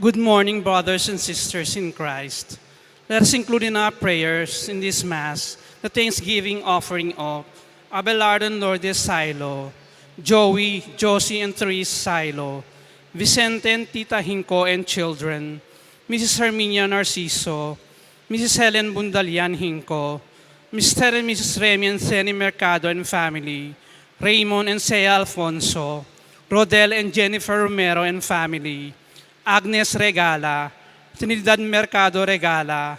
Good morning, brothers and sisters in Christ. Let us include in our prayers in this Mass the thanksgiving offering of Abelardo and Lourdes Silo, Joey, Josie, and Therese Silo, Vicente and Tita Hinko and children, Mrs. Herminia Narciso, Mrs. Helen Bundalian Hinko, Mr. and Mrs. Remy and Seni Mercado and family, Raymond and Sea Alfonso, Rodel and Jennifer Romero and family, Agnes Regala, Trinidad Mercado Regala,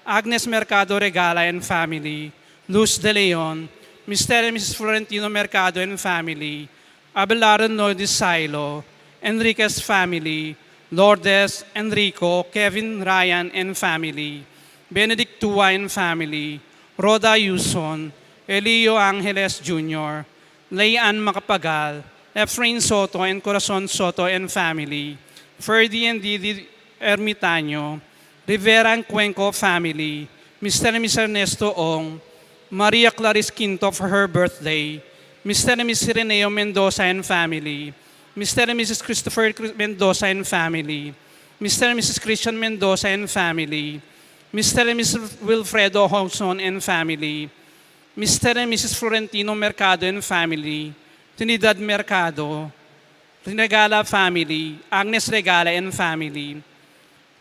Agnes Mercado Regala and family, Luz de Leon, Mr. and Mrs. Florentino Mercado and family, Abelardo Lourdes Silo, Enriquez family, Lourdes, Enrico, Kevin Ryan and family, Benedict Tua and family, Rhoda Yuson, Elio Angeles Jr., Layan Macapagal, Efrain Soto and Corazon Soto and family, Ferdy and Didi Ermitaño, Rivera and Cuenco family, Mr. and Mrs. Ernesto Ong, Maria Clarice Quinto for her birthday, Mr. and Mrs. Reneo Mendoza and family, Mr. and Mrs. Christopher Mendoza and family, Mr. and Mrs. Christian Mendoza and family, Mr. and Mrs. Wilfredo Hodgson and family, Mr. and Mrs. Florentino Mercado and family, Trinidad Mercado, Regala family, Agnes Regala and family.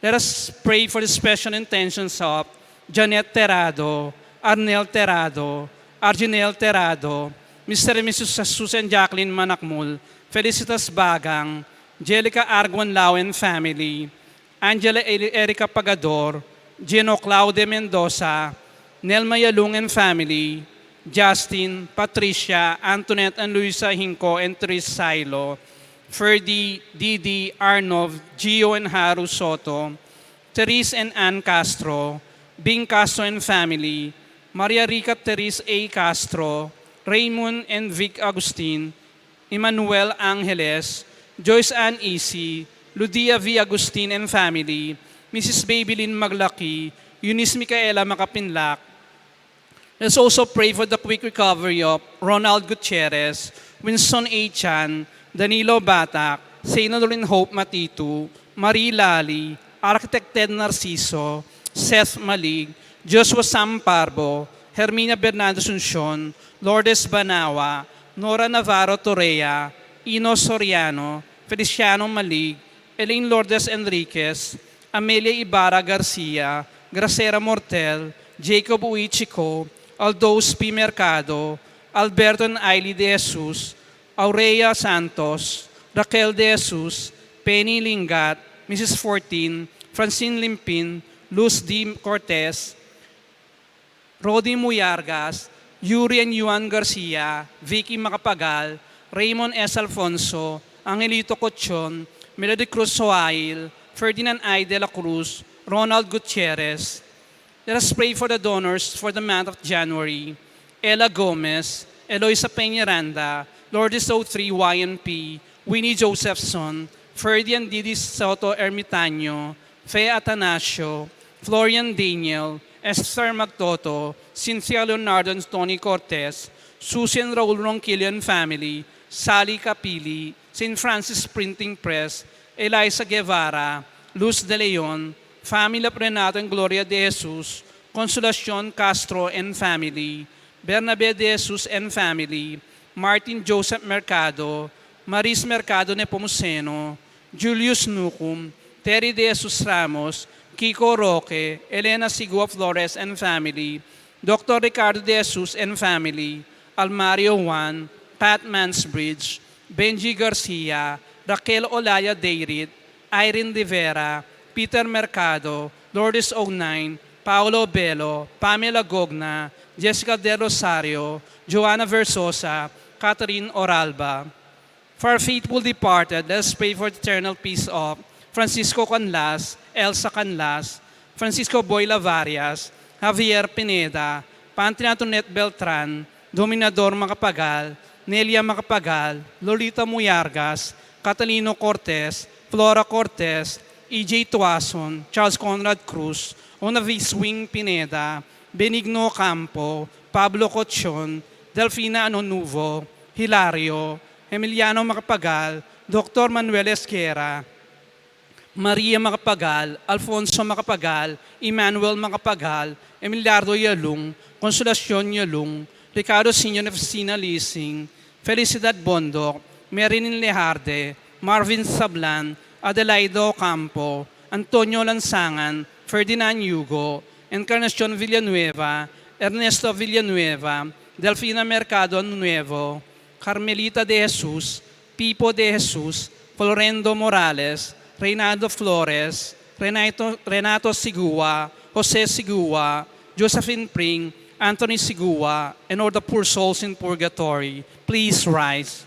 Let us pray for the special intentions of Janet Terrado, Arnel Terrado, Arginel Terrado, Mr. and Mrs. Susan Jacqueline Manakmul, Felicitas Bagang, Jelica Arguan Lau and family, Angela Erica Pagador, Gino Claude Mendoza, Nelma Yalung and family, Justin, Patricia, Antoinette and Luisa Hinco and Therese Silo, Ferdy, Didi, Arnov, Gio and Haru Soto, Therese and Ann Castro, Bing Castro and family, Maria Rica Therese A. Castro, Raymond and Vic Agustin, Emmanuel Angeles, Joyce Ann Isi, Ludia V. Agustin and family, Mrs. Babylin Maglaki, Eunice Micaela Macapinlac. Let's also pray for the quick recovery of Ronald Gutierrez, Winston A. Chan, Danilo Batak, Sainalolin Hope Matitu, Marie Lali, Architect Ted Narciso, Seth Malig, Joshua Sam Parbo, Herminia Bernardo Suncion, Lourdes Banawa, Nora Navarro Torrea, Ino Soriano, Feliciano Malig, Elaine Lourdes Enriquez, Amelia Ibarra Garcia, Gracera Mortel, Jacob Uichico, Aldos P. Mercado, Alberto and Ailey De Jesus, Aurea Santos, Raquel De Jesus, Penny Lingat, Mrs. 14, Francine Limpin, Luz D. Cortez, Rodi Muyargas, Yuri and Yuan Garcia, Vicky Macapagal, Raymond S. Alfonso, Angelito Cochon, Melody Cruz Soail, Ferdinand I. De la Cruz, Ronald Gutierrez. Let us pray for the donors for the month of January. Ella Gomez, Eloisa Peñaranda, Lourdes 03 YNP, Winnie Josephson, Ferdy and Didi Soto Ermitaño, Fe Atanasio, Florian Daniel, Esther Magtoto, Cynthia Leonardo and Tony Cortez, Susan Raul Ronquillo family, Sally Capili, St. Francis Printing Press, Eliza Guevara, Luz de Leon, family of Renato and Gloria De Jesus, Consolacion Castro and family, Bernabe De Jesus and family, Martin Joseph Mercado, Maris Mercado Nepomuceno, Julius Nucum, Terry De Jesus Ramos, Kiko Roque, Elena Sigua Flores and family, Dr. Ricardo De Jesus and family, Almario Juan, Pat Mansbridge, Benji Garcia, Raquel Olaya Deirit, Irene Rivera, Peter Mercado, Lourdes 09, Paolo Bello, Pamela Gogna, Jessica De Rosario, Joanna Versosa, Catherine Oralba. For our faithful departed, let us pray for the eternal peace of Francisco Canlas, Elsa Canlas, Francisco Boy Lavarias, Javier Pineda, Pantri Antoinette Beltran, Dominador Macapagal, Nelia Macapagal, Lolita Muyargas, Catalino Cortez, Flora Cortez, E.J. Tuason, Charles Conrad Cruz, Onavis Wing Pineda, Benigno Campo, Pablo Cochon, Delfina Anonuvo, Hilario, Emiliano Macapagal, Dr. Manuel Esquera, Maria Macapagal, Alfonso Macapagal, Emmanuel Macapagal, Emiliardo Yalung, Consolacion Yalung, Ricardo Sr. Nefsina Lising, Felicidad Bondoc, Merin Lejarde, Marvin Sablan, Adelaido Campo, Antonio Lansangan, Ferdinand Yugo, Encarnacion Villanueva, Ernesto Villanueva, Delfina Mercado Nuevo, Carmelita de Jesus, Pipo de Jesus, Florendo Morales, Reynaldo Flores, Renato Sigua, Jose Sigua, Josephine Pring, Anthony Sigua, and all the poor souls in purgatory. Please rise.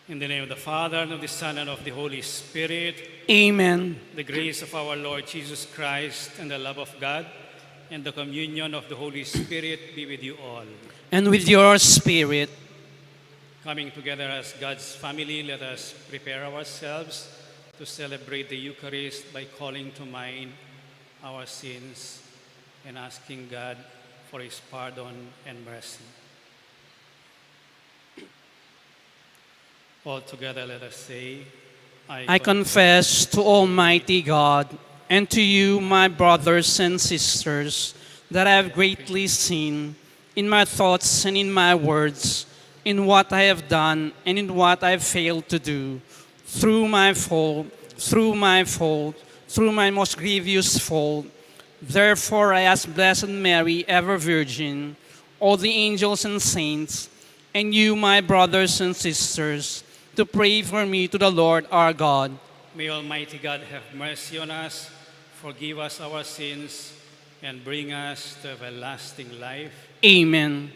In the name of the Father, and of the Son, and of the Holy Spirit, Amen. the grace of our Lord Jesus Christ, and the love of God, and the communion of the Holy Spirit be with you all. And with your spirit. Coming together as God's family, let us prepare ourselves to celebrate the Eucharist by calling to mind our sins and asking God for His pardon and mercy. All together let us say, I confess to Almighty God and to you, my brothers and sisters, that I have greatly sinned in my thoughts and in my words, in what I have done and in what I have failed to do, through my fault, through my most grievous fault. Therefore I ask Blessed Mary, ever Virgin, all the angels and saints, and you, my brothers and sisters, to pray for me to the Lord our God. May Almighty God have mercy on us, forgive us our sins, and bring us to everlasting life. Amen.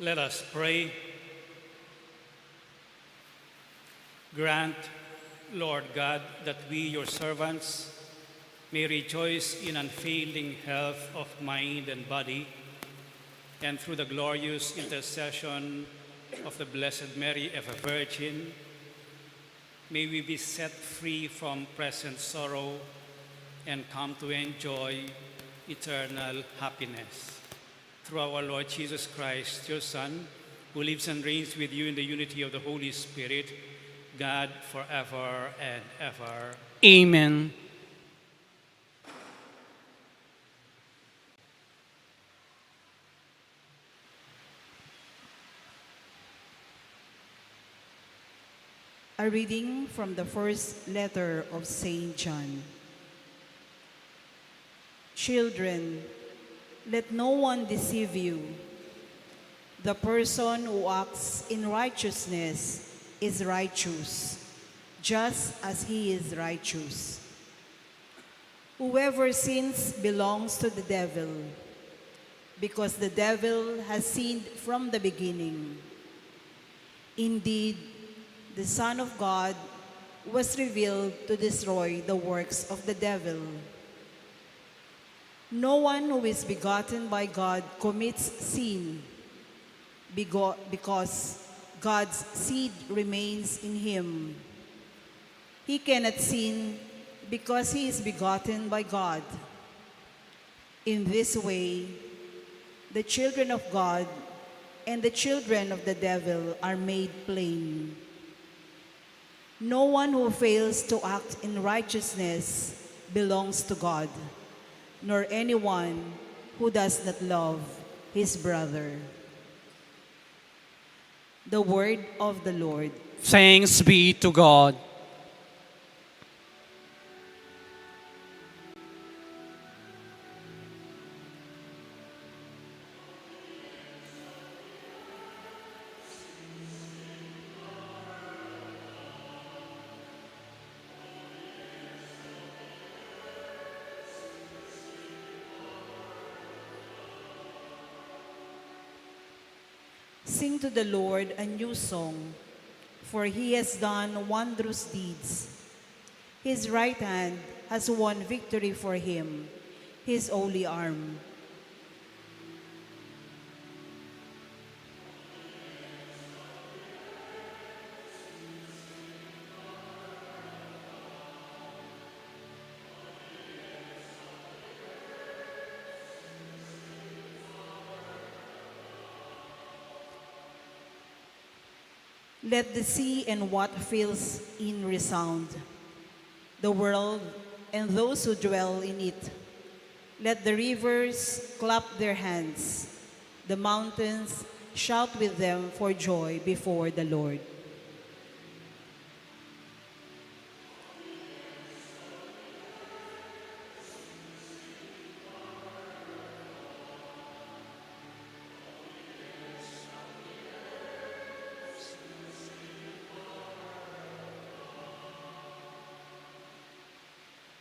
Let us pray. Grant, Lord God, that we, your servants, may rejoice in unfailing health of mind and body, and through the glorious intercession of the Blessed Mary, ever Virgin, may we be set free from present sorrow and come to enjoy eternal happiness. Through our Lord Jesus Christ, your Son, who lives and reigns with you in the unity of the Holy Spirit, God, forever and ever. Amen. A reading from the first letter of St. John. Children, let no one deceive you. The person who acts in righteousness is righteous, just as he is righteous. Whoever sins belongs to the devil, because the devil has sinned from the beginning. Indeed, the Son of God was revealed to destroy the works of the devil. No one who is begotten by God commits sin, because God's seed remains in him. He cannot sin because he is begotten by God. In this way, the children of God and the children of the devil are made plain. No one who fails to act in righteousness belongs to God, nor anyone who does not love his brother. The word of the Lord. Thanks be to God. Sing to the Lord a new song, for he has done wondrous deeds. His right hand has won victory for him, his holy arm. Let the sea and what fills in resound, the world and those who dwell in it. Let the rivers clap their hands, the mountains shout with them for joy before the Lord.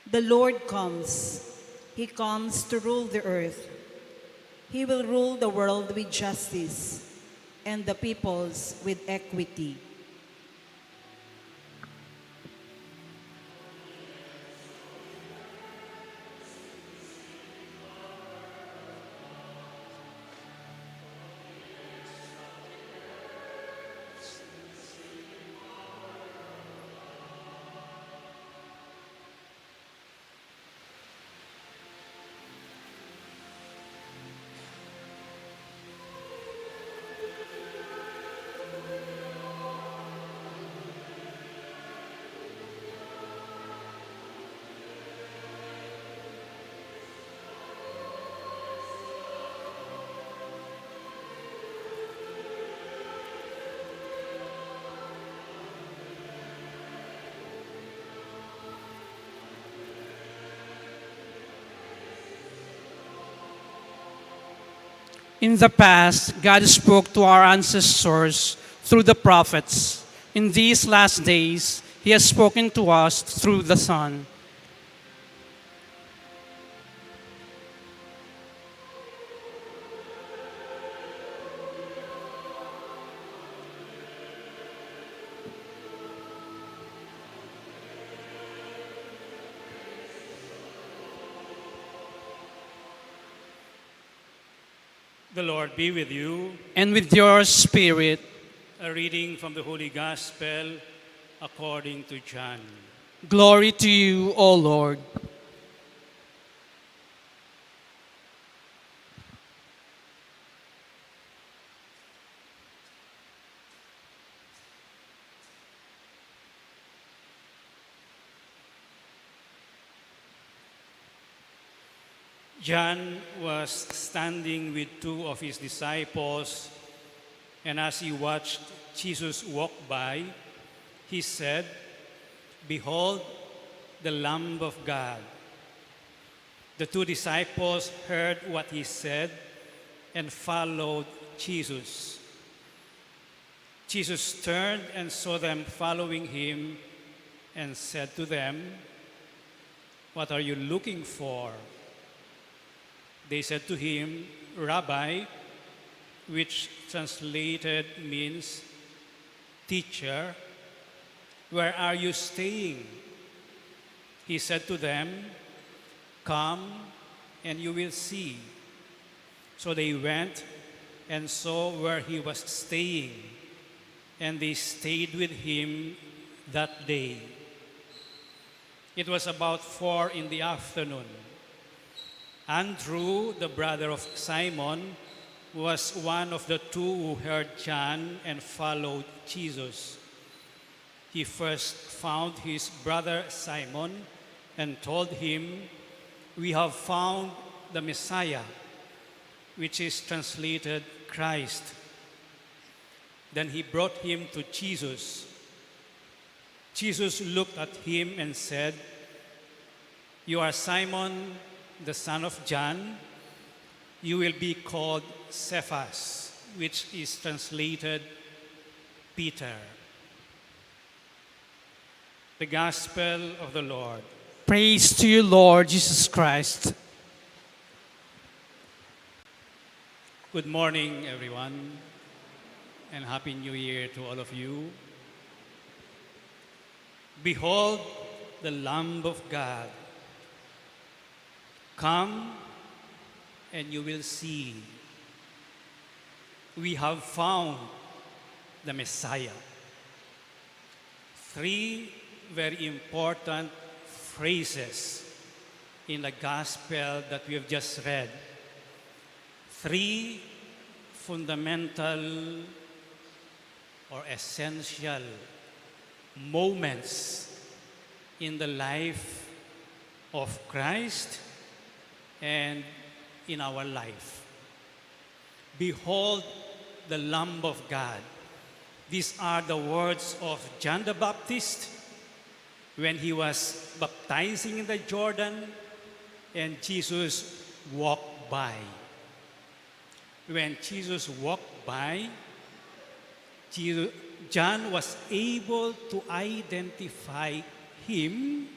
The Lord comes. He comes to rule the earth. He will rule the world with justice and the peoples with equity. In the past, God spoke to our ancestors through the prophets. In these last days, He has spoken to us through the Son. The Lord be with you. And with your spirit. A reading from the Holy Gospel according to John. Glory to you, O Lord. John was standing with two of his disciples, and as he watched Jesus walk by, he said, "Behold, the Lamb of God." The two disciples heard what he said and followed Jesus. Jesus turned and saw them following him and said to them, "What are you looking for?" They said to him, "Rabbi," which translated means teacher, "where are you staying?" He said to them, "Come and you will see." So they went and saw where he was staying, and they stayed with him that day. It was about 4 p.m. Andrew, the brother of Simon, was one of the two who heard John and followed Jesus. He first found his brother Simon and told him, "We have found the Messiah," which is translated Christ. Then he brought him to Jesus. Jesus looked at him and said, "You are Simon, the son of John. You will be called Cephas," which is translated Peter. The Gospel of the Lord. Praise to you, Lord Jesus Christ. Good morning, everyone, and Happy New Year to all of you. Behold the Lamb of God. Come and you will see. We have found the Messiah. 3 very important phrases in the gospel that we have just read. 3 fundamental or essential moments in the life of Christ and in our life. Behold the Lamb of God. These are the words of John the Baptist when he was baptizing in the Jordan and Jesus walked by. When Jesus walked by, John was able to identify him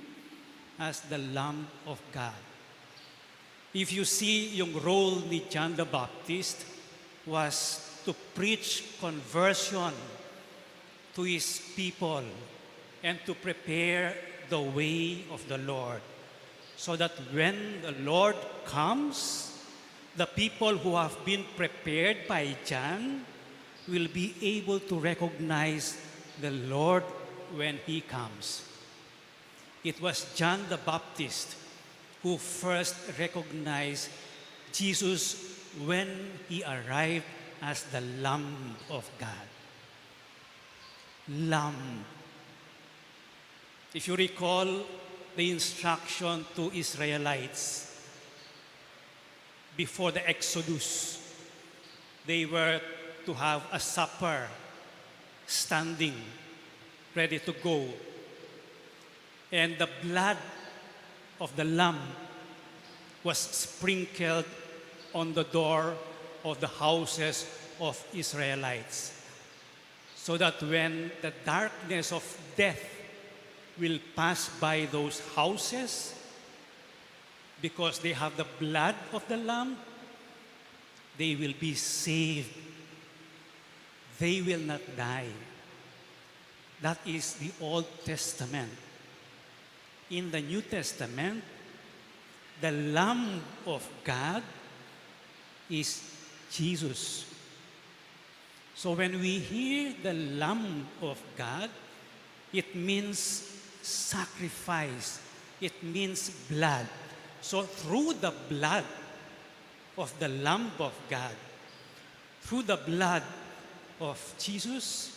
as the Lamb of God. If you see, yung role ni John the Baptist was to preach conversion to his people and to prepare the way of the Lord, so that when the Lord comes, the people who have been prepared by John will be able to recognize the Lord when he comes. It was John the Baptist who first recognized Jesus when he arrived as the Lamb of God. Lamb. If you recall the instruction to Israelites before the Exodus, they were to have a supper standing, ready to go. And the blood of the lamb was sprinkled on the door of the houses of Israelites, so that when the darkness of death will pass by those houses, because they have the blood of the lamb, they will be saved. They will not die. That is the Old Testament. In the New Testament, the Lamb of God is Jesus. So when we hear the Lamb of God, it means sacrifice. It means blood. So through the blood of the Lamb of God, through the blood of Jesus,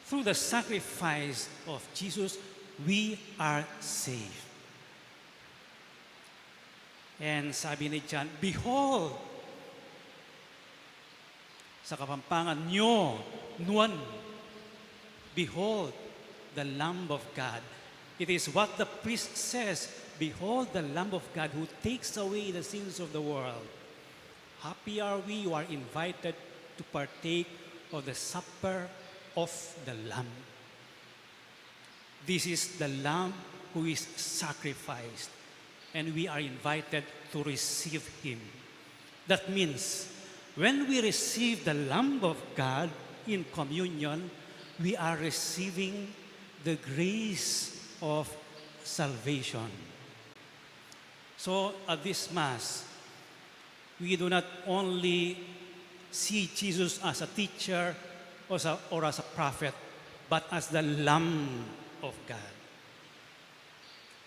through the sacrifice of Jesus, we are saved. And sabi ni John, behold, sa Kapampangan nyo, nuan, behold, the Lamb of God. It is what the priest says, behold the Lamb of God who takes away the sins of the world. Happy are we who are invited to partake of the supper of the Lamb. This is the Lamb who is sacrificed, and we are invited to receive Him. That means, when we receive the Lamb of God in communion, we are receiving the grace of salvation. So at this Mass, we do not only see Jesus as a teacher or as a prophet, but as the Lamb of God,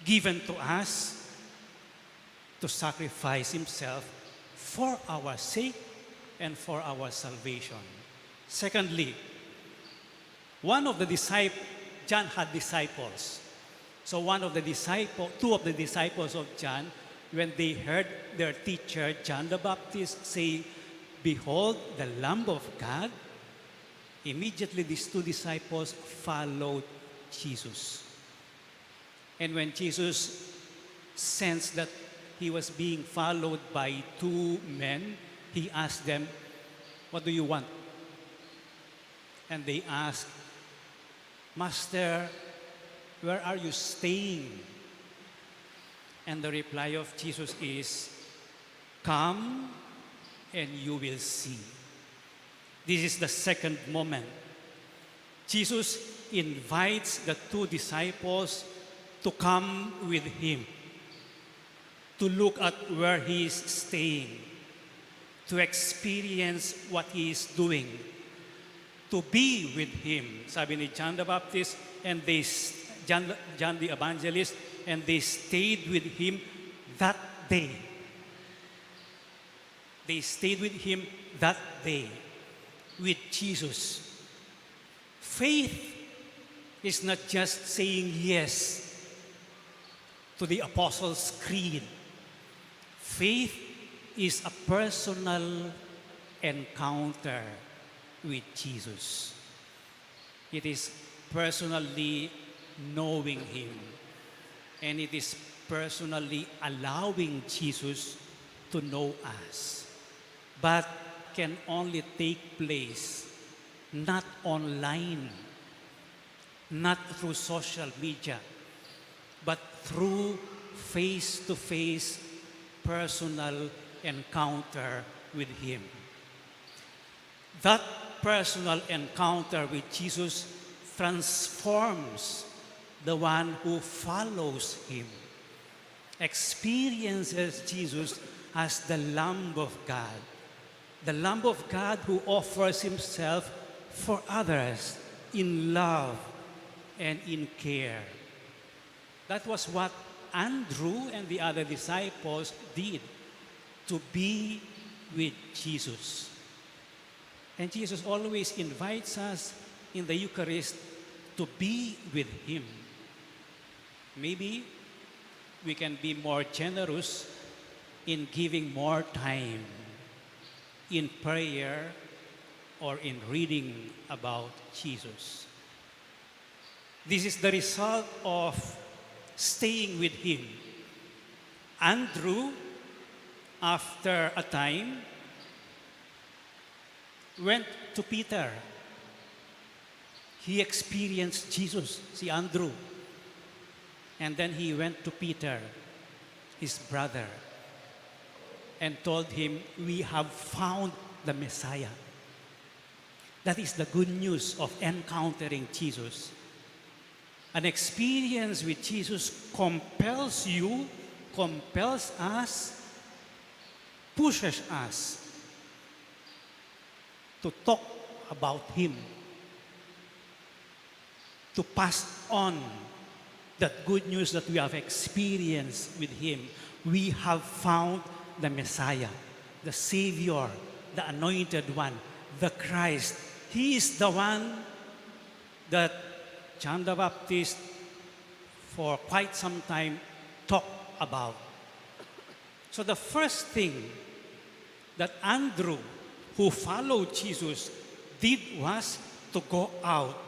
given to us to sacrifice Himself for our sake and for our salvation. Secondly, John had disciples. So two of the disciples of John, when they heard their teacher, John the Baptist, say, behold, the Lamb of God, immediately these two disciples followed Jesus. And when Jesus sensed that He was being followed by two men, He asked them, what do you want? And they asked, Master, where are you staying? And the reply of Jesus is, come and you will see. This is the second moment. Jesus invites the two disciples to come with Him, to look at where He is staying, to experience what He is doing, to be with Him. Sabi ni John the Baptist, and John the Evangelist, and they stayed with Him that day. They stayed with Him that day, with Jesus. Faith is not just saying yes to the Apostles' Creed. Faith is a personal encounter with Jesus. It is personally knowing Him, and it is personally allowing Jesus to know us. But can only take place not online, not through social media, but through face-to-face personal encounter with Him. That personal encounter with Jesus transforms the one who follows Him, experiences Jesus as the Lamb of God, the Lamb of God who offers Himself for others in love and in care. That was what Andrew and the other disciples did, to be with Jesus. And Jesus always invites us in the Eucharist to be with Him. Maybe we can be more generous in giving more time in prayer or in reading about Jesus. This is the result of staying with Him. Andrew, after a time, went to Peter. He experienced Jesus, si Andrew. And then he went to Peter, his brother, and told him, we have found the Messiah. That is the good news of encountering Jesus. An experience with Jesus compels you, compels us, pushes us to talk about Him, to pass on that good news that we have experienced with Him. We have found the Messiah, the Savior, the Anointed One, the Christ. He is the one that John the Baptist for quite some time talked about. So the first thing that Andrew, who followed Jesus, did was to go out.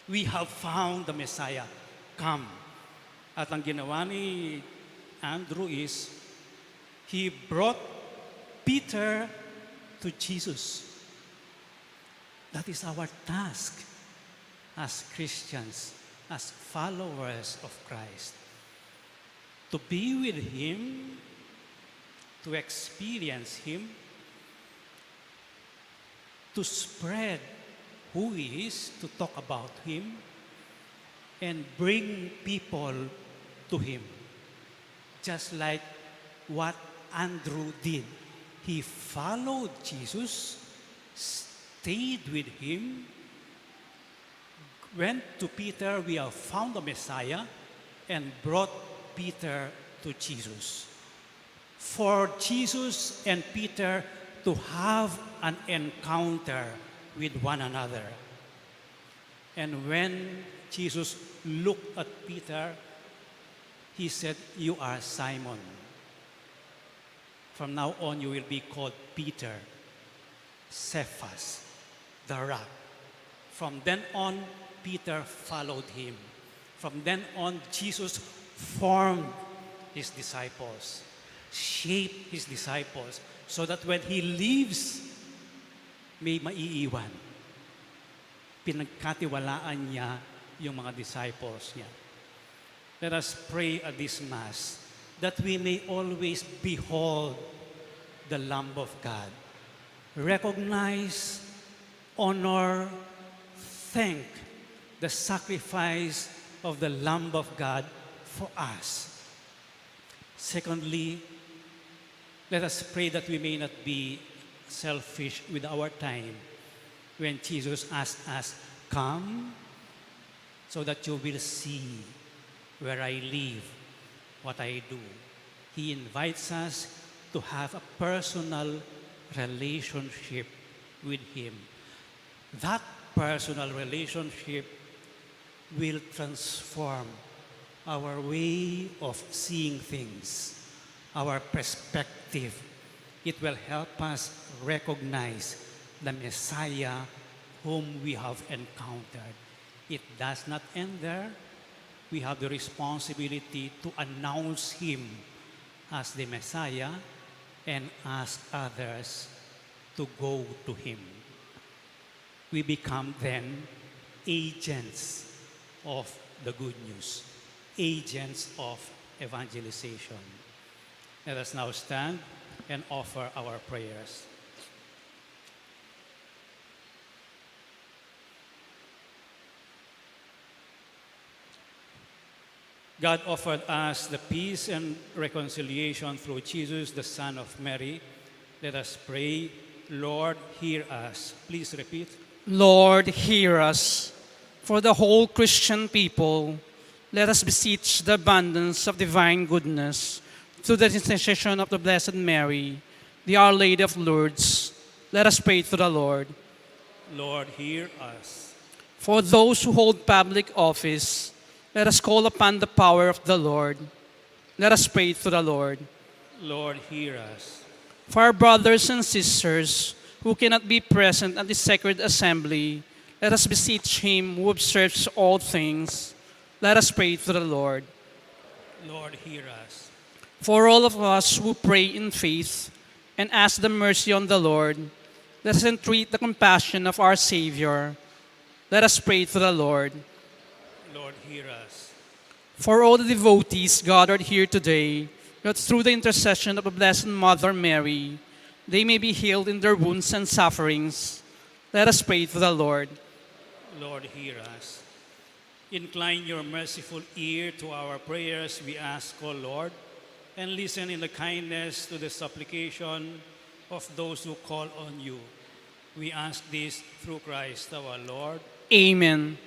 We have found the Messiah. Come. At ang ginawa ni Andrew is, he brought Peter to Jesus. That is our task as Christians, as followers of Christ. To be with Him, to experience Him, to spread who He is, to talk about Him, and bring people to Him. Just like what Andrew did. He followed Jesus, stayed with Him, went to Peter, we have found the Messiah, and brought Peter to Jesus. For Jesus and Peter to have an encounter with one another. And when Jesus looked at Peter, He said, "You are Simon. From now on, you will be called Peter, Cephas, the rock." From then on, Peter followed Him. From then on, Jesus formed His disciples, shaped His disciples, so that when He leaves, may maiiwan. Pinagkatiwalaan niya yung mga disciples niya. Let us pray at this Mass that we may always behold the Lamb of God. Recognize, honor, thank the sacrifice of the Lamb of God for us. Secondly, let us pray that we may not be selfish with our time. When Jesus asked us, "Come, so that you will see where I live, what I do." He invites us to have a personal relationship with Him. That personal relationship will transform our way of seeing things, our perspective. It will help us recognize the Messiah whom we have encountered. It does not end there. We have the responsibility to announce Him as the Messiah and ask others to go to Him. We become then agents of the good news, agents of evangelization. Let us now stand and offer our prayers. God offered us the peace and reconciliation through Jesus, the Son of Mary. Let us pray. Lord, hear us. Please repeat. Lord, hear us. For the whole Christian people, let us beseech the abundance of divine goodness through the intercession of the Blessed Mary, the Our Lady of Lourdes. Let us pray to the Lord. Lord, hear us. For those who hold public office, let us call upon the power of the Lord. Let us pray to the Lord. Lord, hear us. For our brothers and sisters who cannot be present at the sacred assembly, let us beseech Him who observes all things. Let us pray to the Lord. Lord, hear us. For all of us who pray in faith and ask the mercy on the Lord, let us entreat the compassion of our Savior. Let us pray to the Lord. Lord, hear us. For all the devotees gathered here today, that through the intercession of the Blessed Mother Mary, they may be healed in their wounds and sufferings, let us pray to the Lord. Lord, hear us. Incline your merciful ear to our prayers, we ask, O Lord, and listen in the kindness to the supplication of those who call on you. We ask this through Christ our Lord. Amen.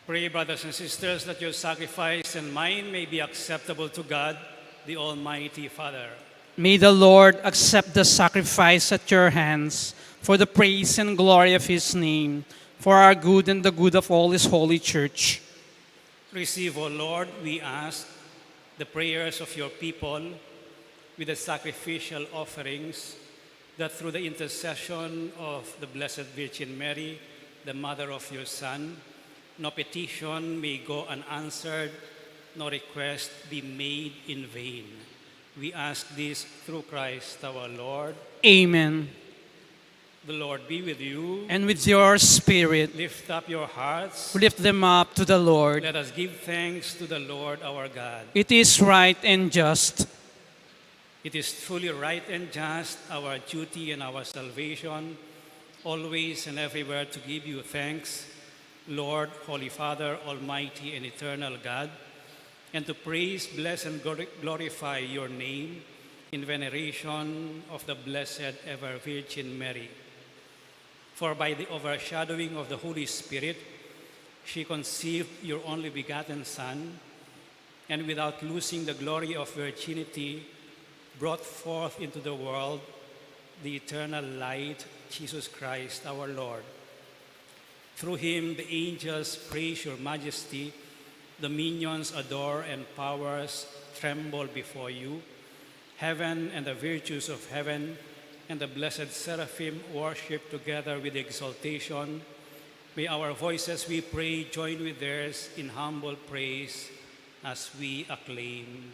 Pray, brothers and sisters, that your sacrifice and mine may be acceptable to God, the Almighty Father. May the Lord accept the sacrifice at your hands for the praise and glory of his name, for our good and the good of all his holy church. Receive, O Lord, we ask, the prayers of your people with the sacrificial offerings, that through the intercession of the Blessed Virgin Mary, the mother of your Son, no petition may go unanswered, no request be made in vain. We ask this through Christ our Lord. Amen. The Lord be with you. And with your spirit, Lift up your hearts. lift them up to the Lord. Let us give thanks to the Lord our God. It is right and just. It is truly right and just, our duty and our salvation, always and everywhere to give you thanks, Lord, Holy Father, Almighty and eternal God, and to praise, bless, and glorify your name in veneration of the Blessed Ever Virgin Mary. For by the overshadowing of the Holy Spirit, she conceived your only begotten Son, and without losing the glory of virginity, brought forth into the world the eternal light, Jesus Christ our Lord. Through him the angels praise your majesty, dominions adore and powers tremble before you. Heaven and the virtues of heaven and the blessed seraphim worship together with exaltation. May our voices, we pray, join with theirs in humble praise as we acclaim.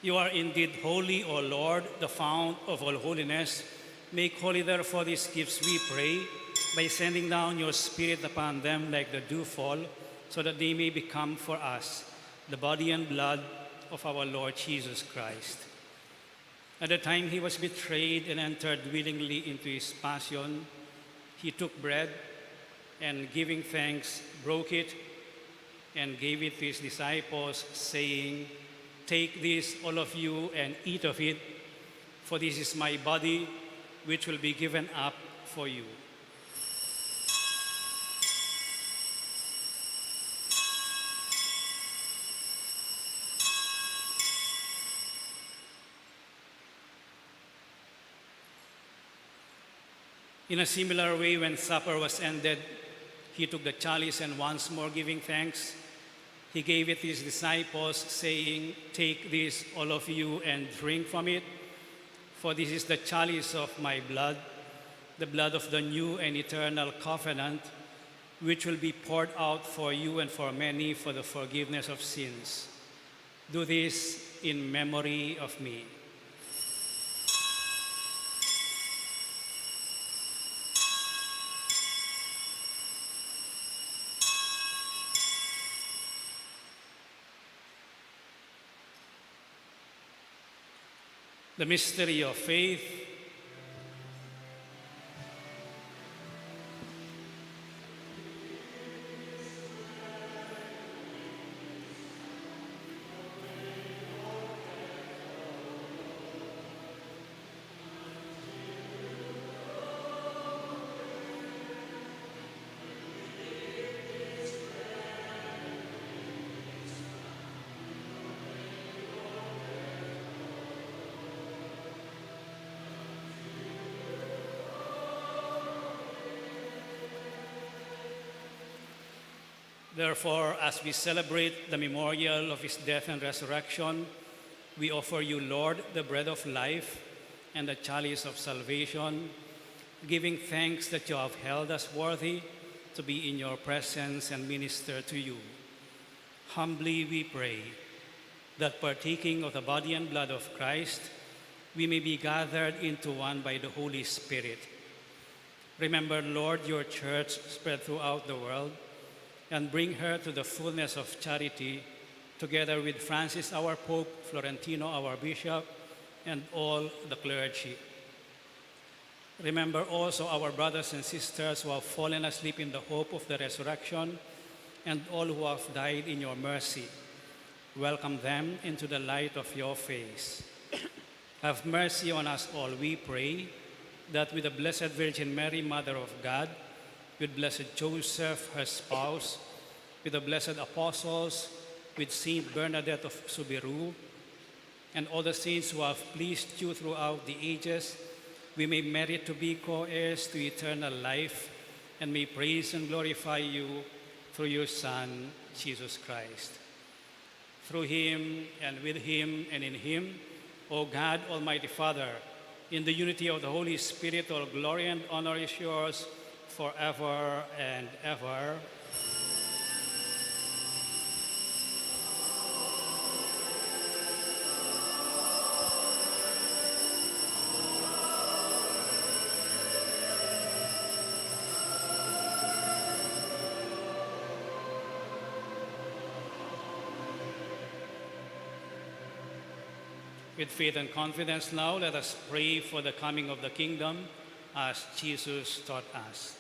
You are indeed holy, O Lord, the fount of all holiness. Make holy, therefore, these gifts, we pray, by sending down your Spirit upon them like the dewfall, so that they may become for us the body and blood of our Lord Jesus Christ. At the time he was betrayed and entered willingly into his passion, he took bread and, giving thanks, broke it and gave it to his disciples, saying, "Take this, all of you, and eat of it, for this is my body, which will be given up for you." In a similar way, when supper was ended, he took the chalice and, once more giving thanks, he gave it to his disciples, saying, "Take this, all of you, and drink from it, for this is the chalice of my blood, the blood of the new and eternal covenant, which will be poured out for you and for many for the forgiveness of sins. Do this in memory of me." The mystery of faith. Therefore, as we celebrate the memorial of his death and resurrection, we offer you, Lord, the bread of life and the chalice of salvation, giving thanks that you have held us worthy to be in your presence and minister to you. Humbly we pray that, partaking of the body and blood of Christ, we may be gathered into one by the Holy Spirit. Remember, Lord, your church spread throughout the world, and bring her to the fullness of charity, together with Francis, our Pope, Florentino, our Bishop, and all the clergy. Remember also our brothers and sisters who have fallen asleep in the hope of the resurrection, and all who have died in your mercy. Welcome them into the light of your face. Have mercy on us all, we pray, that with the Blessed Virgin Mary, Mother of God, with Blessed Joseph, her spouse, with the blessed apostles, with Saint Bernadette of Subiru, and all the saints who have pleased you throughout the ages, we may merit to be co-heirs to eternal life, and may praise and glorify you through your Son, Jesus Christ. Through him, and with him, and in him, O God, Almighty Father, In the unity of the Holy Spirit, all glory and honor is yours forever and ever. With faith and confidence now, let us pray for the coming of the kingdom as Jesus taught us.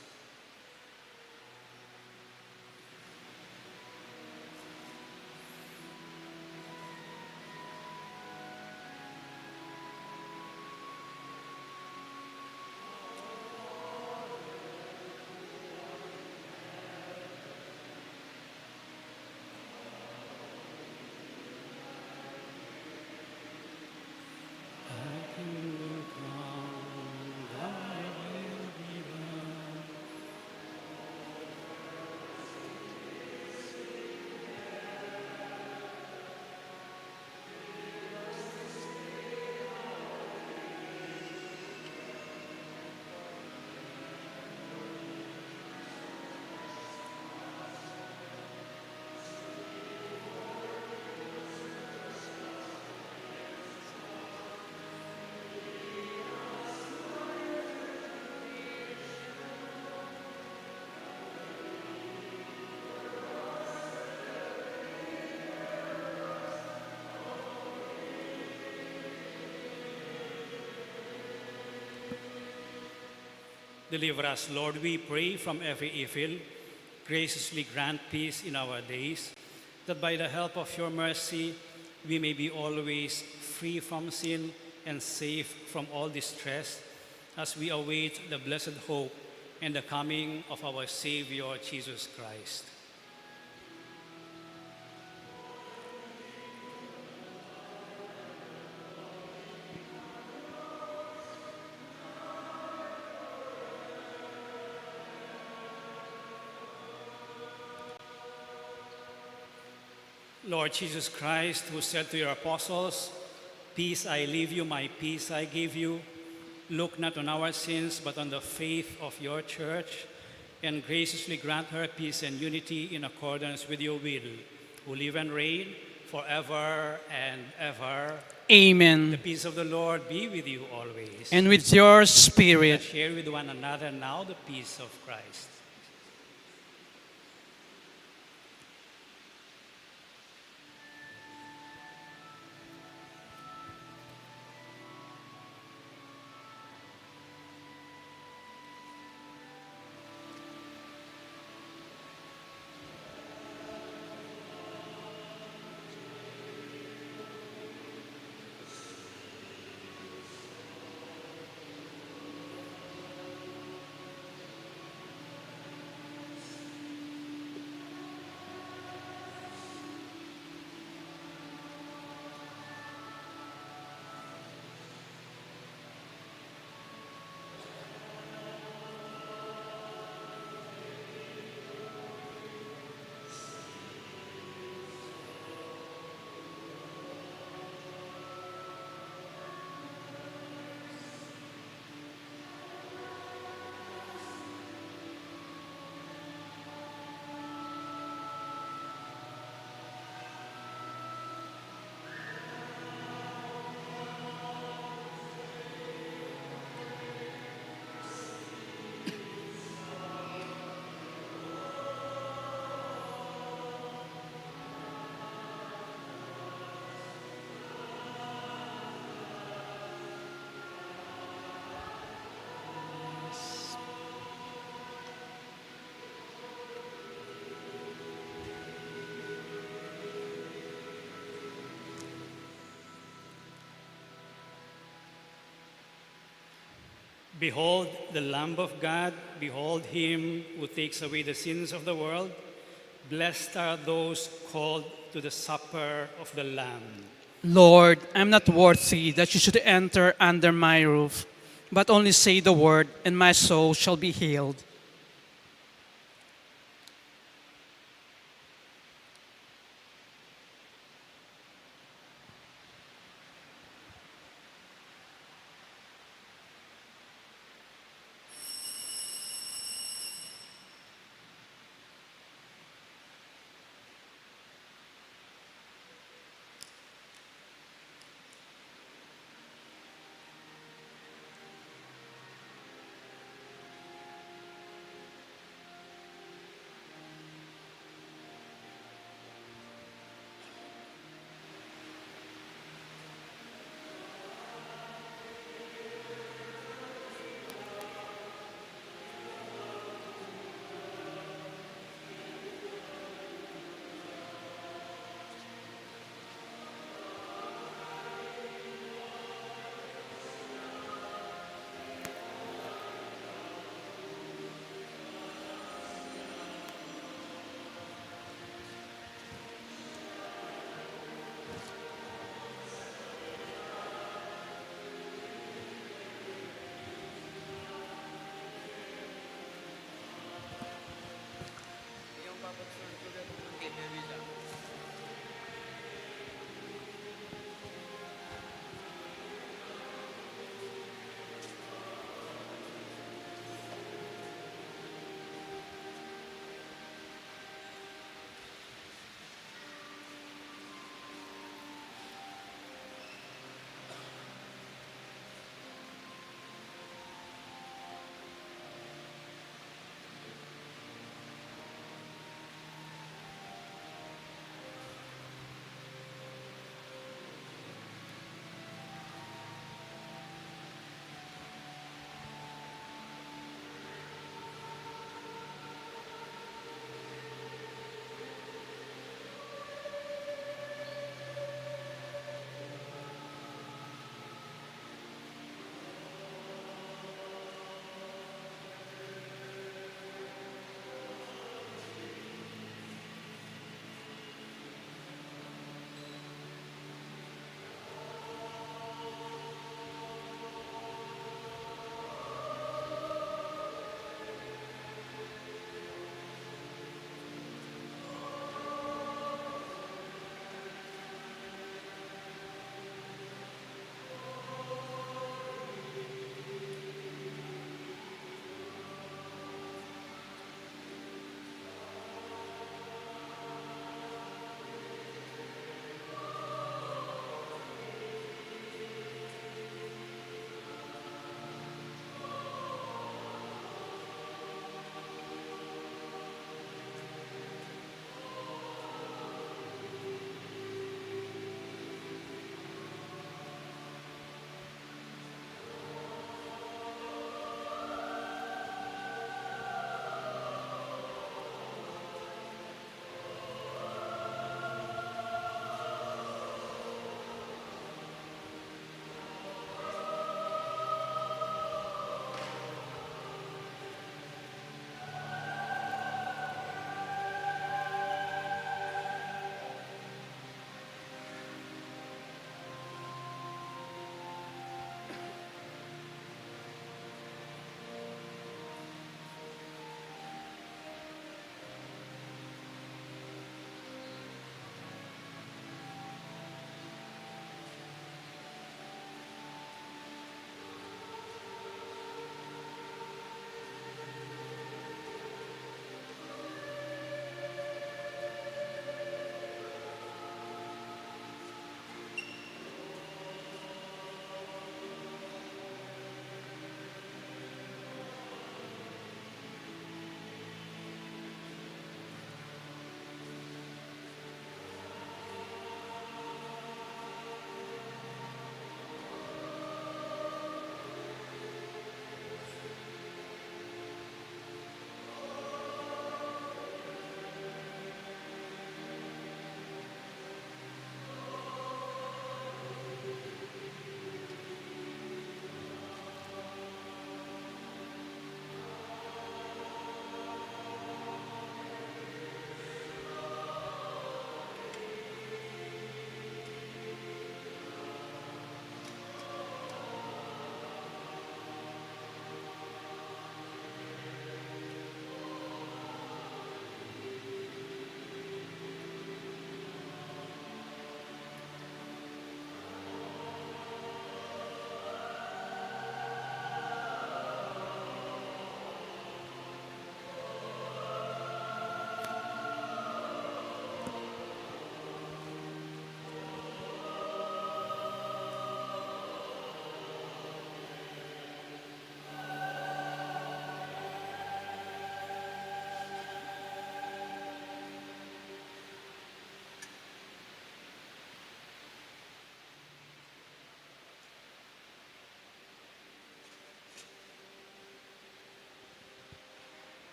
Deliver us, Lord, we pray, from every evil. Graciously grant peace in our days, that by the help of your mercy we may be always free from sin and safe from all distress, as we await the blessed hope and the coming of our Savior, Jesus Christ. Lord Jesus Christ, who said to your apostles, "Peace I leave you, my peace I give you," look not on our sins, but on the faith of your church, and graciously grant her peace and unity in accordance with your will, who live and reign forever and ever. Amen. The peace of the Lord be with you always. And with your Let spirit. us share with one another now the peace of Christ. Behold the Lamb of God, behold him who takes away the sins of the world. Blessed are those called to the supper of the Lamb. Lord, I'm not worthy that you should enter under my roof, but only say the word, and my soul shall be healed.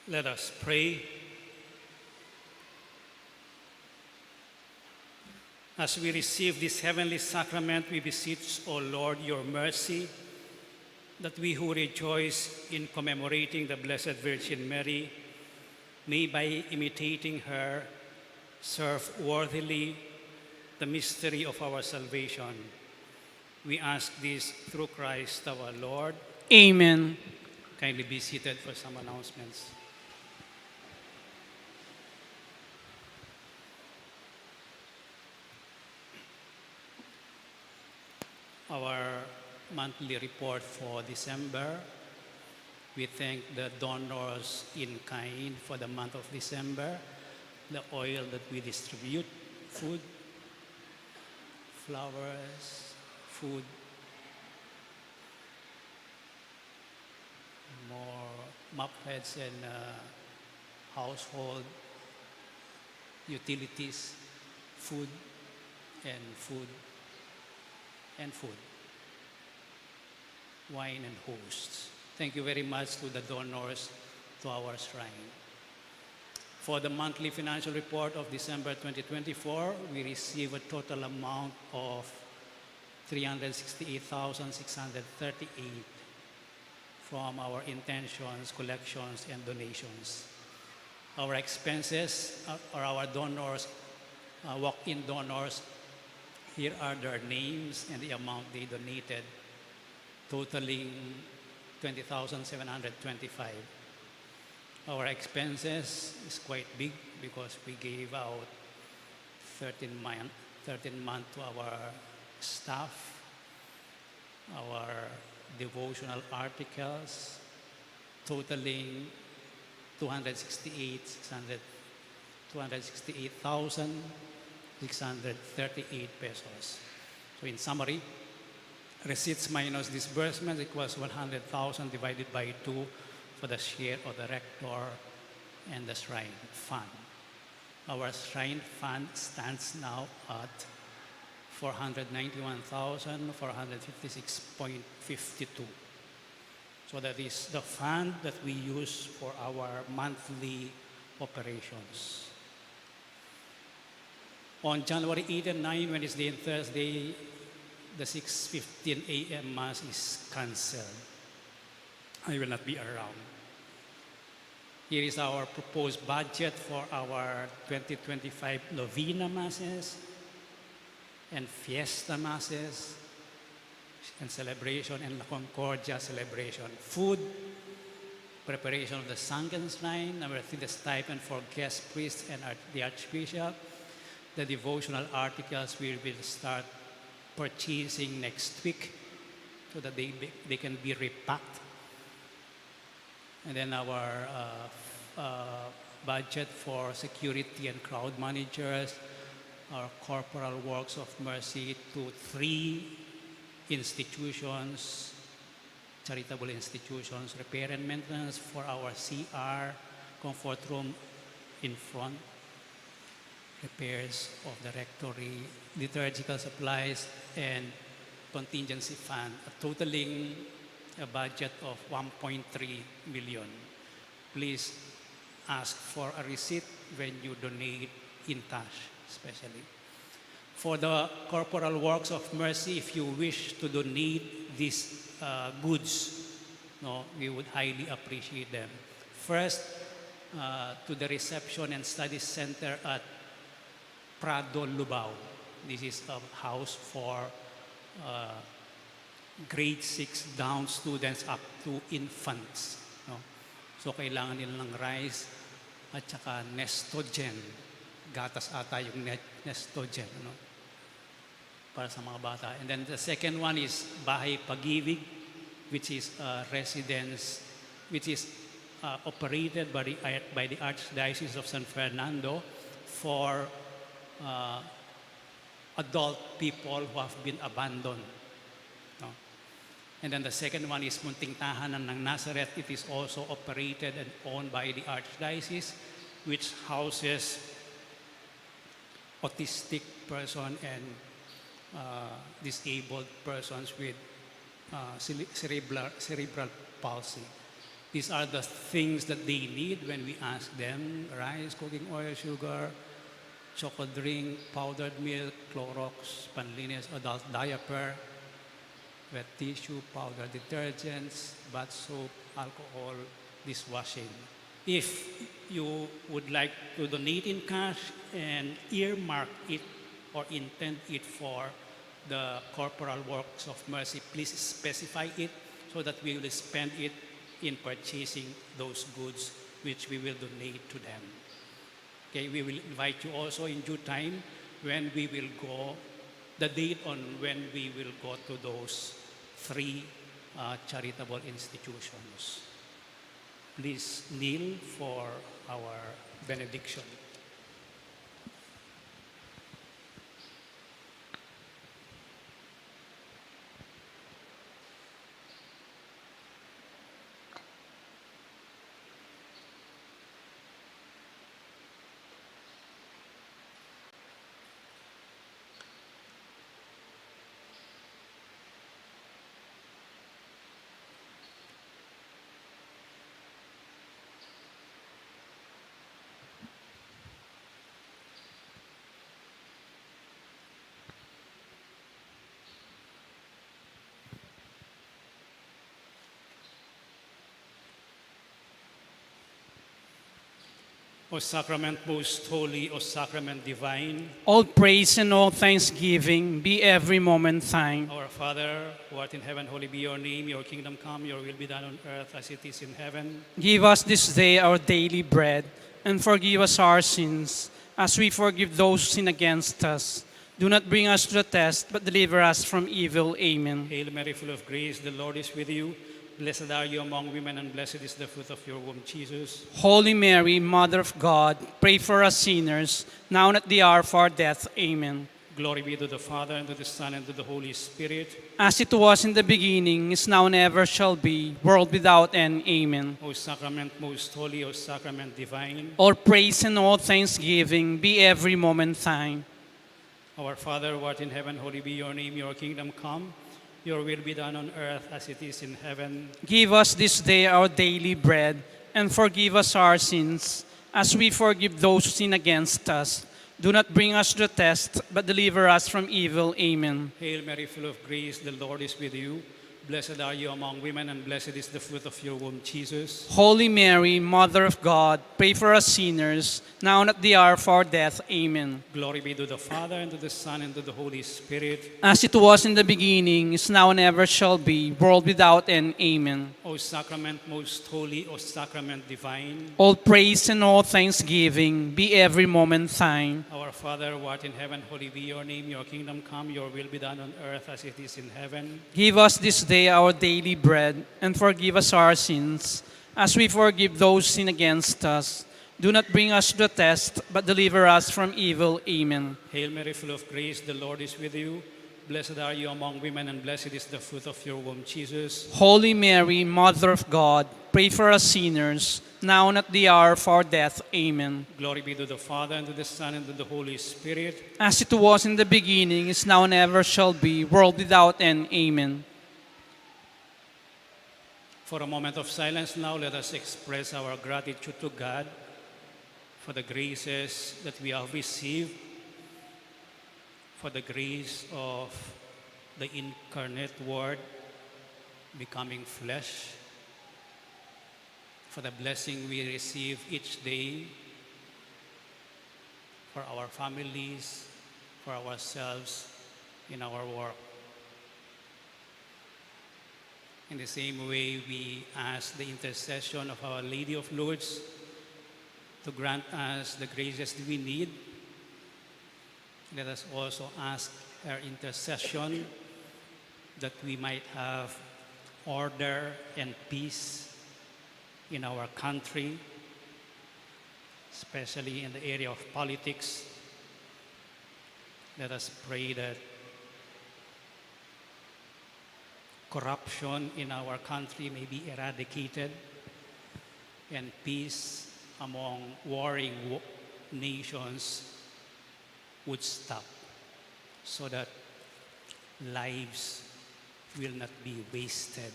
Let us pray. As we receive this heavenly sacrament, we beseech, O Lord, your mercy, that we who rejoice in commemorating the Blessed Virgin Mary may, by imitating her, serve worthily the mystery of our salvation. We ask this through Christ our Lord. Amen. Kindly be seated for some announcements. Our monthly report for December. We thank the donors in kind for the month of December, the oil that we distribute, food, flowers, food, more mop heads and household utilities, food, and food, and food, wine and hosts. Thank you very much to the donors to our shrine. For the monthly financial report of December 2024, we receive a total amount of 368,638 from our intentions, collections, and donations. Our expenses or our donors, walk-in donors, here are their names and the amount they donated, totaling 20,725. Our expenses is quite big because we gave out 13 month to our staff, our devotional articles, totaling 268,638 pesos. So in summary, receipts minus disbursements equals 100,000 divided by 2 for the share of the rector and the shrine fund. Our shrine fund stands now at 491,456.52. So that is the fund that we use for our monthly operations. On January 8 and 9, Wednesday and Thursday, the 6:15 a.m. Mass is cancelled. I will not be around. Here is our proposed budget for our 2025 Novena Masses and Fiesta Masses and celebration and La Concordia celebration. Food, preparation of the sunken shrine. Number 3, the stipend for guest priests and the Archbishop. The devotional articles we will start purchasing next week so that they can be repacked. And then our budget for security and crowd managers, our corporal works of mercy to 3 institutions, charitable institutions, repair and maintenance for our CR, comfort room in front, repairs of the rectory, liturgical supplies, and contingency fund, totaling a budget of 1.3 million. Please ask for a receipt when you donate in cash, especially. For the corporal works of mercy, if you wish to donate these goods, we would highly appreciate them. First, to the reception and study center at Prado, Lubao. This is a house for grade 6 down students up to infants. So kailangan nila ng rice at saka nestogen. Gatas ata yung nestogen. Para sa mga bata. And then the second one is Bahay Pag-ibig, which is a residence, which is operated by the Archdiocese of San Fernando for adult people who have been abandoned. And then the second one is Munting Tahanan ng Nazareth. It is also operated and owned by the Archdiocese, which houses autistic person and disabled persons with cerebral palsy. These are the things that they need when we ask them: rice, cooking oil, sugar, chocolate drink, powdered milk, Clorox, panlinis, adult diaper, wet tissue, powder detergents, bath soap, alcohol, dishwashing. If you would like to donate in cash and earmark it or intend it for the corporal works of mercy, please specify it so that we will spend it in purchasing those goods which we will donate to them. Okay, we will invite you also in due time when we will go, the date on when we will go to those three charitable institutions. Please kneel for our benediction. O sacrament most holy, O sacrament divine, All praise and all thanksgiving be every moment thine. our Father, who art in heaven, holy be your name. Your kingdom come, your will be done on earth as it is in heaven. Give us this day our daily bread, and forgive us our sins, as we forgive those who sin against us. Do not bring us to the test, but deliver us from evil. Amen. Hail Mary, full of grace, the Lord is with you. Blessed are you among women, and blessed is the fruit of your womb, Jesus. Holy Mary, Mother of God, pray for us sinners, now and at the hour of our death. Amen. Glory be to the Father, and to the Son, and to the Holy Spirit. As it was in the beginning, is now, and ever shall be, world without end. Amen. O sacrament most holy, O sacrament divine, All praise and all thanksgiving be every moment thine. our Father, who art in heaven, holy be your name. Your kingdom come, your will be done on earth as it is in heaven. Give us this day our daily bread, and forgive us our sins, as we forgive those who sin against us. Do not bring us to the test, but deliver us from evil. Amen. Hail Mary, full of grace, the Lord is with you. Blessed are you among women, and blessed is the fruit of your womb, Jesus. Holy Mary, Mother of God, pray for us sinners, now and at the hour of our death. Amen. Glory be to the Father, and to the Son, and to the Holy Spirit. As it was in the beginning, is now, and ever shall be, world without end. Amen. O sacrament most holy, O sacrament divine, All praise and all thanksgiving be every moment thine. our Father, who art in heaven, holy be your name. Your kingdom come, your will be done on earth as it is in heaven. Give us this day our daily bread, and forgive us our sins, as we forgive those who sin against us. Do not bring us to the test, but deliver us from evil. Amen. Hail Mary, full of grace, the Lord is with you. Blessed are you among women, and blessed is the fruit of your womb, Jesus. Holy Mary, Mother of God, pray for us sinners, now and at the hour of our death. Amen. Glory be to the Father, and to the Son, and to the Holy Spirit. As it was in the beginning, is now, and ever shall be, world without end. Amen. For a moment of silence now, let us express our gratitude to God for the graces that we have received, for the grace of the incarnate Word becoming flesh, for the blessing we receive each day, for our families, for ourselves, in our work. In the same way, we ask the intercession of Our Lady of Lourdes to grant us the graces that we need. Let us also ask her intercession that we might have order and peace in our country, especially in the area of politics. Let us pray that corruption in our country may be eradicated and peace among warring nations would stop, so that lives will not be wasted.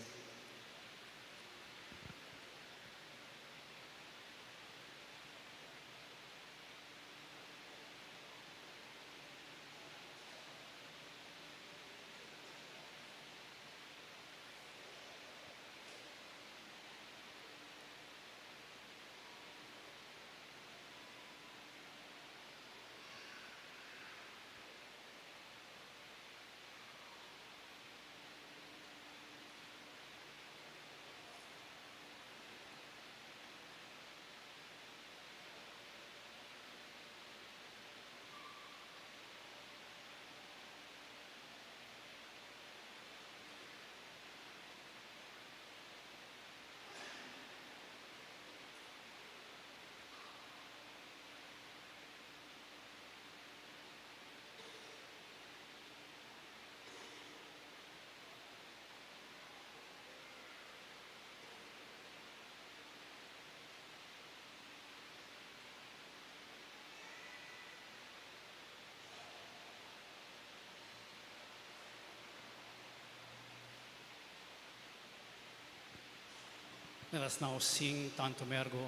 Let us now sing Tantum Ergo.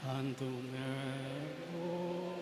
Tantum Ergo.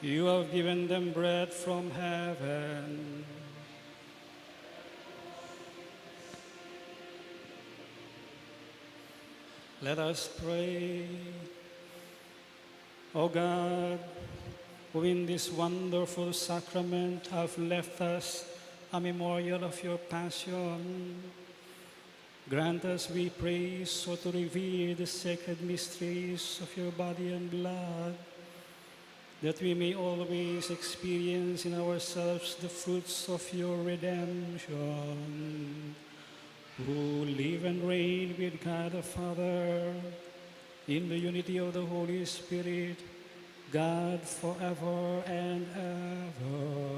You have given them bread from heaven. Let us pray. O God, who in this wonderful sacrament have left us a memorial of your passion, grant us, we pray, so to revere the sacred mysteries of your body and blood, that we may always experience in ourselves the fruits of your redemption, who live and reign with God the Father, in the unity of the Holy Spirit, God forever and ever.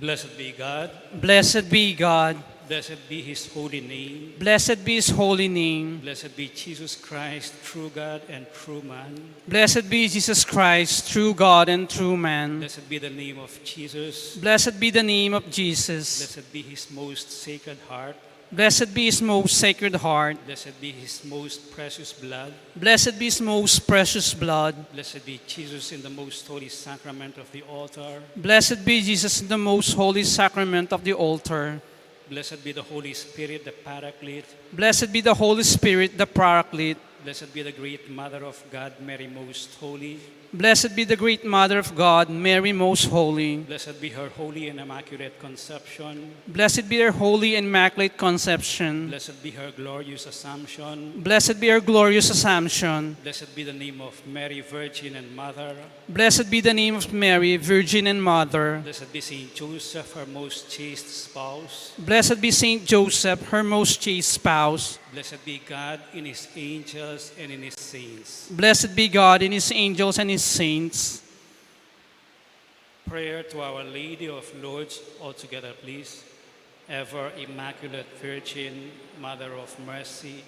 Blessed be God. Blessed be God. Blessed be his holy name. Blessed be his holy name. Blessed be Jesus Christ, true God and true man. Blessed be Jesus Christ, true God and true man. Blessed be the name of Jesus. Blessed be the name of Jesus. Blessed be his most sacred heart. Blessed be his most sacred heart. Blessed be his most precious blood. Blessed be his most precious blood. Blessed be Jesus in the most holy sacrament of the altar. Blessed be Jesus in the most holy sacrament of the altar. Blessed be the Holy Spirit, the Paraclete. Blessed be the Holy Spirit, the Paraclete. Blessed be the great Mother of God, Mary Most Holy. Blessed be the great Mother of God, Mary Most Holy. Blessed be her holy and immaculate conception. Blessed be her holy and immaculate conception. Blessed be her glorious assumption. Blessed be her glorious assumption. Blessed be the name of Mary, Virgin and Mother. Blessed be the name of Mary, Virgin and Mother. Blessed be Saint Joseph, her most chaste spouse. Blessed be Saint Joseph, her most chaste spouse. Blessed be God in his angels and in his saints. Blessed be God in his angels and his saints. Prayer to Our Lady of Lourdes, all together, please. Ever Immaculate Virgin, Mother of Mercy,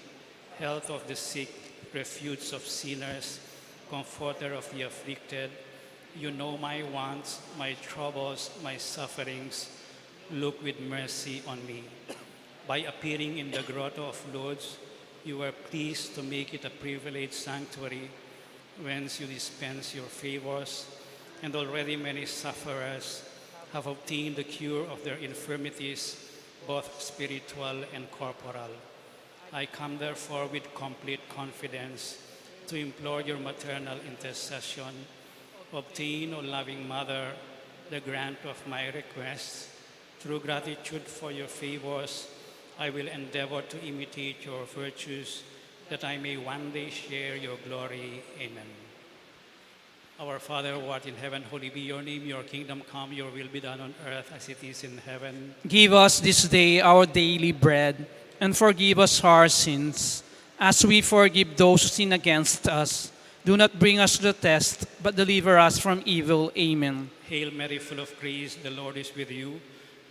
health of the sick, refuge of sinners, comforter of the afflicted, you know my wants, my troubles, my sufferings. Look with mercy on me. By appearing in the grotto of Lourdes, you were pleased to make it a privileged sanctuary whence you dispense your favors, and already many sufferers have obtained the cure of their infirmities, both spiritual and corporal. I come therefore with complete confidence to implore your maternal intercession. Obtain, O loving Mother, the grant of my requests. Through gratitude for your favors, I will endeavor to imitate your virtues, that I may one day share your glory. Amen. Our Father, who art in heaven, holy be your name. Your kingdom come, your will be done on earth as it is in heaven. Give us this day our daily bread, and forgive us our sins, as we forgive those who sin against us. Do not bring us to the test, but deliver us from evil. Amen. Hail Mary, full of grace, the Lord is with you.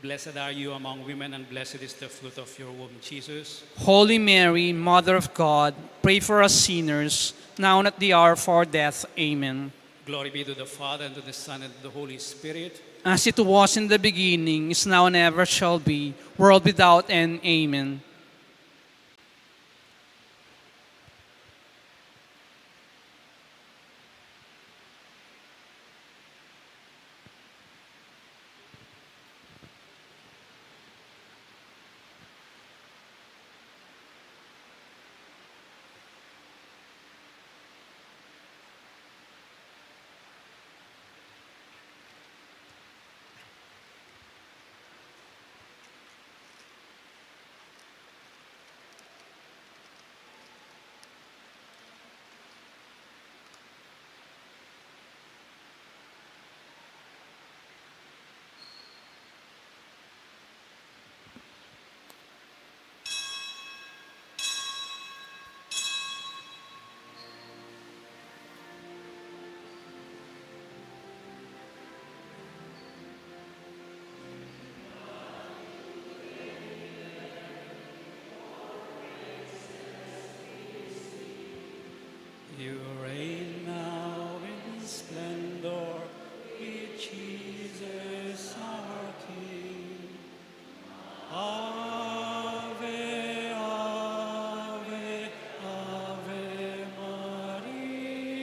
Blessed are you among women, and blessed is the fruit of your womb, Jesus. Holy Mary, Mother of God, pray for us sinners, now and at the hour of our death. Amen. Glory be to the Father, and to the Son, and to the Holy Spirit. As it was in the beginning, is now, and ever shall be, world without end. Amen. You reign now in splendor with Jesus our King. Ave, Ave, Ave Maria.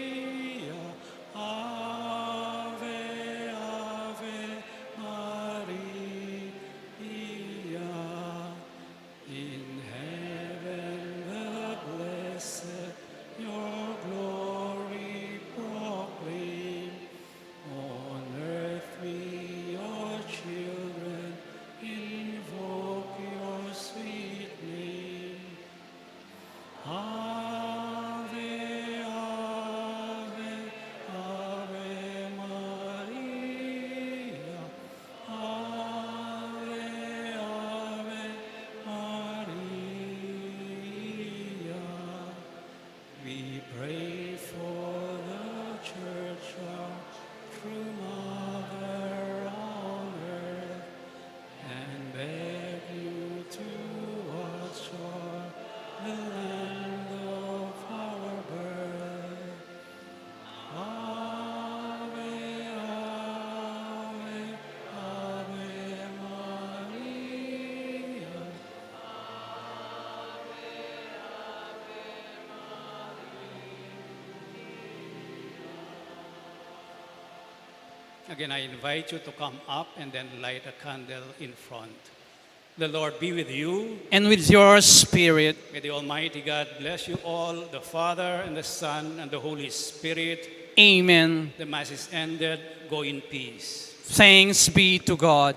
Ave, Ave Maria. In heaven the blessed your glory proclaim. On earth we, your children, invoke your sweet name. Ave, Ave, Ave Maria. Ave, Ave Maria. We pray for the Church, our true Mother on earth, and beg you to watch o'er the land of our birth. Ave, Ave, Ave Maria. Again, I invite you to come up and then light a candle in front. The Lord be with you. And with your spirit. May the Almighty God bless you all, the Father and the Son and the Holy Spirit. Amen. The Mass is ended. Go in peace. Thanks be to God.